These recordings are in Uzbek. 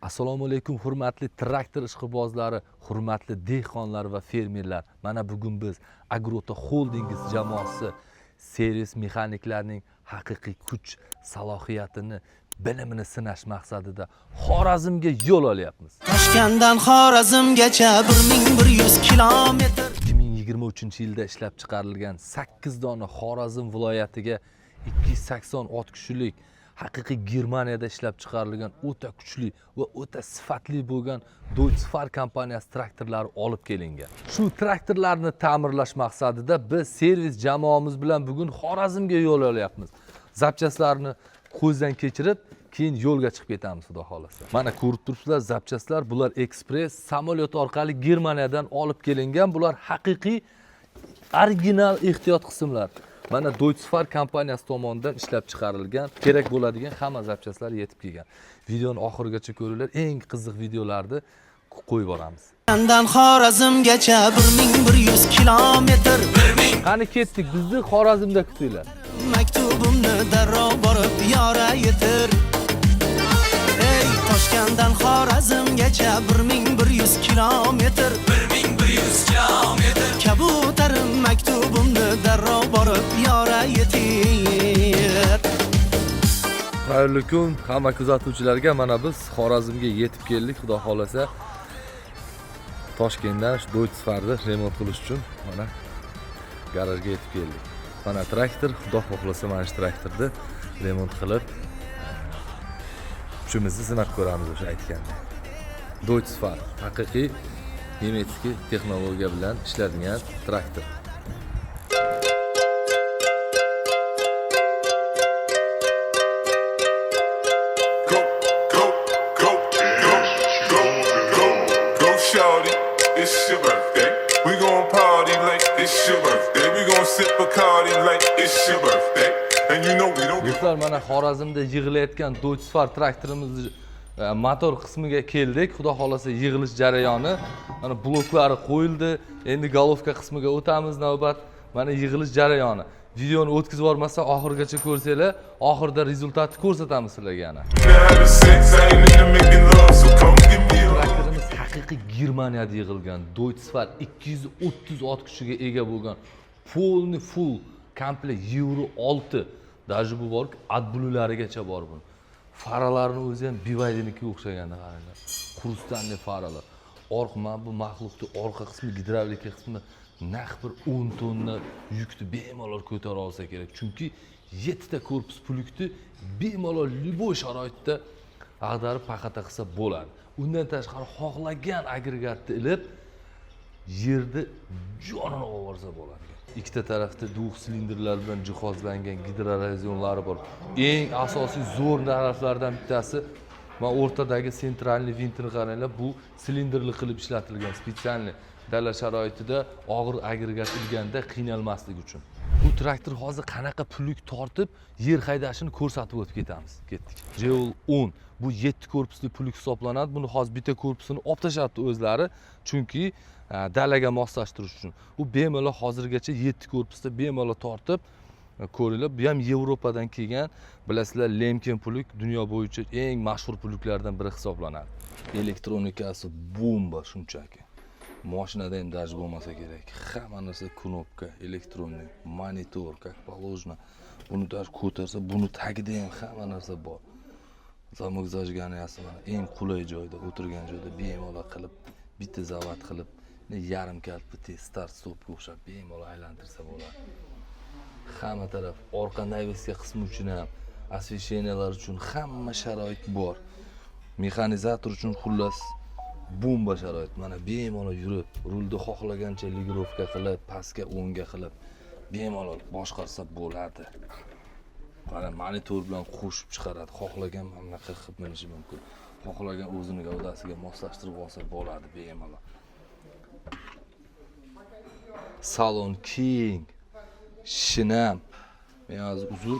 Assalomu alaykum hurmatli traktor ishqibozlari, hurmatli dehqonlar va fermerlar. Mana bugun biz Agrota Holdingiz jamoasi servis mexaniklarining haqiqiy kuch salohiyatini, bilimini sinash maqsadida Xorazmga yo'l olyapmiz. Toshkentdan Xorazmgacha 1100 kilometr. 2023-yilda ishlab chiqarilgan 8 dona Xorazm viloyatiga 280 ot kuchlik haqiqiy Germaniyada ishlab chiqarilgan o'ta kuchli va o'ta sifatli bo'lgan Deutsche Fahr kompaniyasi traktorlari olib kelingan. Shu traktorlarni ta'mirlash maqsadida biz servis jamoamiz bilan bugun Xorazmga yo'l olyapmiz. Zapchastlarni ko'zdan kechirib, keyin yo'lga chiqib ketamiz xudo xolasa. Mana ko'rib turibsizlar, zapchastlar bular ekspress samolyot orqali Germaniyadan olib kelingan. Bular haqiqiy original ehtiyot qismlar. Mana Deutsche Fahr kompaniyasi tomonidan ishlab chiqarilgan, kerak bo'ladigan hamma zapchastlar yetib kelgan. Videoni oxirigacha ko'ringlar, eng qiziq videolarni qo'yib boramiz. Toshkentdan Xorazmgacha 1100 kilometr. Qani ketdik, bizni Xorazmda kutinglar. Maktubimni darrov borib yora yetir. Ey Toshkentdan Xorazmgacha 1100 kilometr. 1100 kilometr. Kabutarim maktubimni darrov borib yora yetir. Xayrli kun hamma kuzatuvchilarga. Mana biz Xorazmga yetib keldik, xudo xolasa. Toshkentdan Deutsche Fahrni remont qilish uchun mana garajga yetib keldik. Mana traktor, xudo xohlasa mana shu traktorni remont qilib kuchimizni sinab ko'ramiz o'sha aytganda. Deutsche Fahr haqiqiy nemetskiy texnologiya bilan ishlangan traktor. It's your birthday. We gon' party like it's your birthday. We gon' sip Bacardi like it's your birthday. And you know we don't. Do'stlar, mana Xorazmda yig'ilayotgan Deutsche Fahr traktorimizni motor qismiga keldik. Xudo xolasa yig'ilish jarayoni. Mana bloklari qo'yildi. Endi golovka qismiga o'tamiz navbat. Mana yig'ilish jarayoni. Videoni o'tkazib bormasa oxirigacha ko'rsanglar, oxirida rezultatni ko'rsatamiz sizlarga yana. Traktorimiz haqiqiy Germaniyada yig'ilgan Deutsche Fahr 230 ot kuchiga ega bo'lgan full komplekt Euro 6. Даже bu bor, adbulularigacha bor buni. Faralarini o'zi ham BYD'nikiga o'xshaganda qaranglar. Xrustanli faralar. Mana bu maxluqning orqa qismi, gidravlika qismi naq bir 10 tonna yukni bemalol ko'tara olsa kerak. Chunki 7 ta korpus pulukni bemalol любой sharoitda ag'darib paxata qilsa bo'ladi. Undan tashqari xohlagan agregatni ilib yerda jonini oborsa bo'ladi. Ikkita tarafda duh silindrlar bilan jihozlangan gidrorazionlari bor. Eng asosiy zo'r narsalardan bittasi va o'rtadagi sentralniy vintini qaranglar, bu silindrli qilib ishlatilgan spesialniy dala sharoitida og'ir agregat ilganda qiynalmaslik uchun. Bu traktor hozir qanaqa pullik tortib yer haydashini ko'rsatib o'tib ketamiz. Ketdik. Jeol 10 bu 7 korpusli pullik hisoblanadi. Buni hozir bitta korpusini olib tashlabdi o'zlari, chunki dalaga moslashtirish uchun. Bu bemalol hozirgacha 7 korpusda bemalol tortib ko'ringlar. Bu ham Yevropadan kelgan, bilasizlar, Lemken pullik dunyo bo'yicha eng mashhur pulliklardan biri hisoblanadi. Elektronikasi bomba shunchaki. Mashinada ham daj bo'lmasa kerak. Hamma narsa knopka, elektronnik, monitor, как положено. Buni daj ko'tarsa, buni tagida ham hamma narsa bor. Zamok zajganiyasi mana eng qulay joyda, o'tirgan joyda bemalol qilib, bitta zavat qilib, yarim kaltni tez start stopga o'xshab bemalol aylantirsa bo'ladi. Hamma taraf, orqa navigatsiya qismi uchun ham, освещениялар uchun hamma sharoit bor. Mexanizator uchun xullas bomba sharoit. Mana bemalol yurib, rulni xohlagancha ligirovka qilib, pastga o'ngga qilib, bemalol boshqarsa bo'ladi. Mana monitor bilan qo'shib chiqaradi. Xohlagan bunaqa qilib minishi mumkin. Xohlagan o'zini gavdasiga moslashtirib olsa bo'ladi bemalol. Salon keng, shinam. Men hozir uzr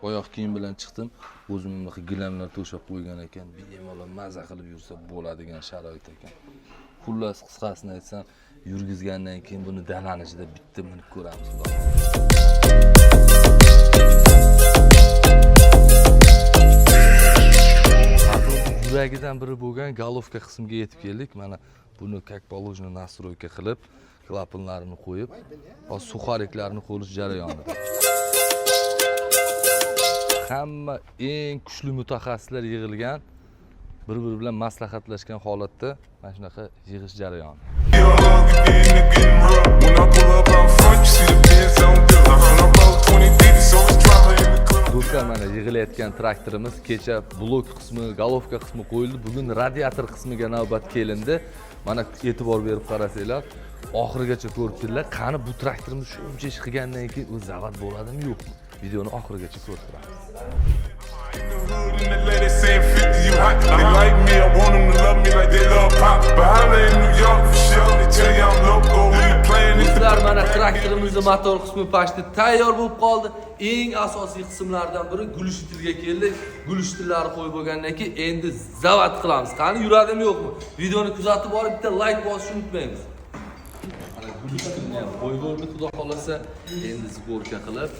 oyoq kiyim bilan chiqdim. O'zim bunaqa gilamlar to'shab qo'ygan ekan, bemalol maza qilib yursa bo'ladigan sharoit ekan. Xullas qisqasini aytsam, yurgizgandan keyin buni dalanishida bitta minib ko'ramiz. yuragidan biri bo'lgan golovka qismiga yetib keldik. Mana buni как положено настройка qilib, klapanlarini qo'yib, hozir suxariklarni qo'yish jarayonida. Hamma eng kuchli mutaxassislar yig'ilgan, bir-biri bilan maslahatlashgan holatda mana shunaqa yig'ish jarayoni. Do'stlar, mana yig'ilayotgan traktorimiz kecha blok qismi, golovka qismi qo'yildi. Bugun radiator qismiga navbat kelindi. Mana e'tibor berib qarasanglar, oxirigacha ko'rib turlar. Qani bu traktorimiz shuncha ish qilgandan keyin o'zi zavod bo'ladimi, yo'qmi? Videoni oxirigacha ko'rib turamiz. Do'stlar, mana traktorimizning motor qismi pashti tayyor bo'lib qoldi. Eng asosiy qismlardan biri gulishtilga keldik. Gulishtillarni qo'yib bo'lgandan keyin endi zavod qilamiz. Qani yuradimi, yo'qmi? Videoni kuzatib borib bitta like bosishni unutmaymiz. Mana gulishtilni ham qo'yib bo'ldi, xudo xolasa, endi zborka qilib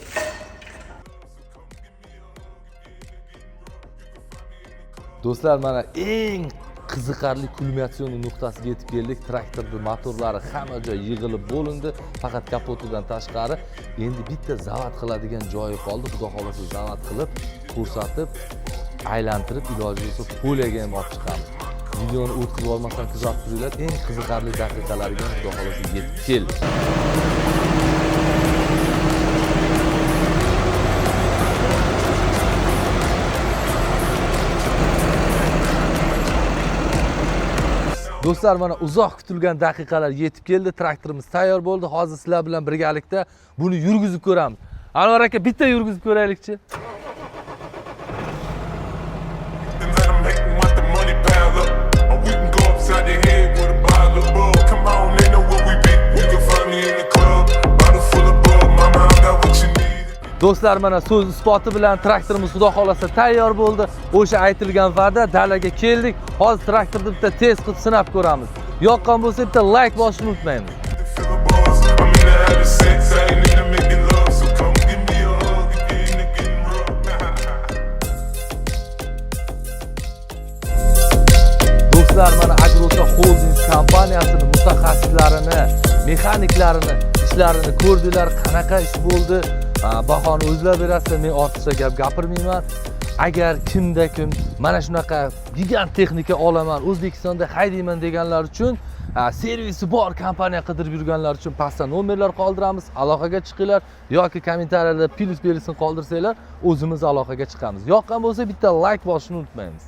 Do'stlar, mana eng qiziqarli kulminatsiya nuqtasiga yetib keldik. Traktorning motorlari hamma joy yig'ilib bo'lindi, faqat kapotidan tashqari endi bitta zavod qiladigan joyi qoldi. Xudo xolasa zavod qilib, ko'rsatib, aylantirib, iloji bo'lsa poliyaga ham olib chiqamiz. Videoni o'tkazib olmasdan kuzatib turinglar. Eng qiziqarli daqiqalarga xudo xolasa yetib keldik. Do'stlar, mana uzoq kutilgan daqiqalar yetib keldi. Traktorimiz tayyor bo'ldi. Hozir sizlar bilan birgalikda buni yurgizib ko'ramiz. Anvar aka, bitta yurgizib ko'raylikchi. Do'stlar, mana so'z isboti bilan traktorimiz xudo xolasa tayyor bo'ldi. O'sha aytilgan va'da dalaga keldik. Hozir traktorni bitta test qilib sinab ko'ramiz. Yoqqan bo'lsa bitta like bosishni unutmaymiz. Do'stlar, mana Agrosa Holding kompaniyasining mutaxassislarini, mexaniklarini ishlarini ko'rdinglar. Qanaqa ish bo'ldi? Bahoni o'zlar berasizlar, men ortiqcha gap gapirmayman. Agar kimda kim mana shunaqa gigant texnika olaman, O'zbekistonda haydayman deganlar uchun, servisi bor kompaniya qidirib yurganlar uchun pastda nomerlar qoldiramiz, aloqaga chiqinglar yoki kommentariyada plus belgisini qoldirsanglar, o'zimiz aloqaga chiqamiz. Yoqqan bo'lsa bitta like bosishni unutmaymiz.